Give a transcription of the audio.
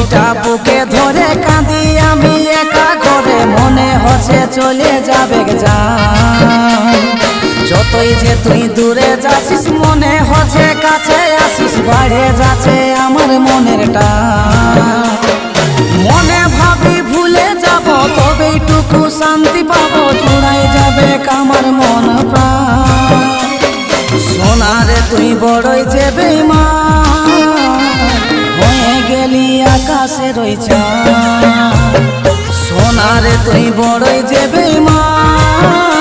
ছবিটা বুকে ধরে কাঁদি আমি একা করে, মনে হচ্ছে চলে যাবে জান। যতই যে তুই দূরে যাচ্ছিস মনে হচ্ছে কাছে আসিস, বাড়ে যাচ্ছে আমার মনের টান। মনে ভাবি ভুলে যাব তবেইটুকু শান্তি পাবো, জুড়াই যাবে আমার মন প্রাণ। সোনারে তুই বড়ই যে বেঈমান, হয়ে গেলি আকাশের ওই চাঁদ। সোনারে তুই বড়ই যে বেঈমান,